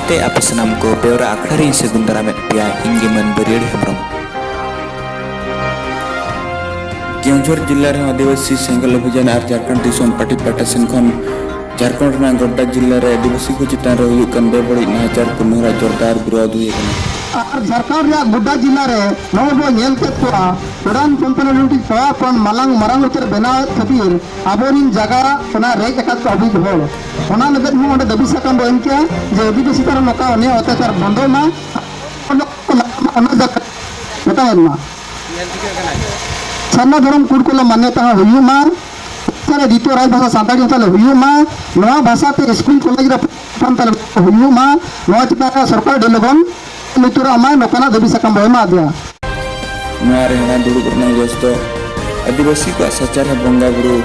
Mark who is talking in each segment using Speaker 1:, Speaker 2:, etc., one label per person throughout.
Speaker 1: साथे आप सनाम को बेवरा आखड़ारी सेगुन दारामेद पिया इंगिमन बरियड हेब्रम केवझर जिल्ला रे आदिवासी सेंगल अभियान और झारखंड दिसोम पार्टी पाटा सेनखन झारखंड ना गोड्डा जिल्ला रे आदिवासी को चितान रे हुई कन बेबड़ी नाचार कुनहरा जोरदार विरोध हुई
Speaker 2: और झारखंड रे गोड्डा जिल्ला रे नवबो नेल के तोरा प्रधान कंपनी लुटी तोया पण मलांग मरांग उतर बनाव खातिर आबोरिन जगह ओना रेज एकात अभिज होल ओना लगत मो ओंडे दबी सकम बो इनके जे आदिवासी तर नका ओने अत्याचार बंदो मा ओना जगह बता मा छन्ना धर्म कुडकुला मान्यता हुयुमा सारे द्वितीय राज भाषा सानताड़ी तले हुयुमा नवा भाषा ते स्कूल कॉलेज रे पठान तले हुयुमा नवा चिता सरकार डेलगन मितुर अमाय नकना दबी सकम बयमा दिया
Speaker 1: नवारे हना दुडुगना दोस्तो आदिवासी को सचार बंगा गुरु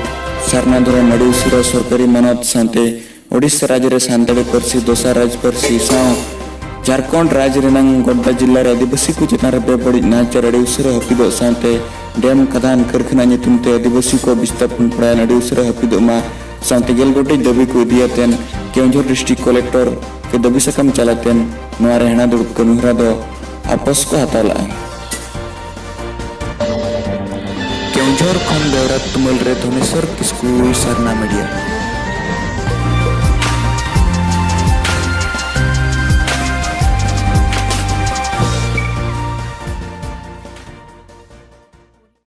Speaker 1: सरना धर मडुसुर सरकारी मनत सानते ओडिशा राज्य रे सानताड़ी परसी दोसा राज परसी साव झारखंड राज्य रे नंग गोड्डा जिल्ला रे आदिवासी को चितान रे बेबड़ी नाचर अडिउसर हपिदो सानते डैम खदान कारखाना नितुमते आदिवासी को विस्थापन पड़ा अडिउसर हपिदो मा सानते गेलगोटे दबी को दियातेन केवझर डिस्ट्रिक्ट कलेक्टर के दबी सकम चलातेन नवारे हना दुडुक कनुहरा दो आपस को हताला केवझर खन बेवरा तुमल रे धनेश्वर स्कूल सरना मीडिया।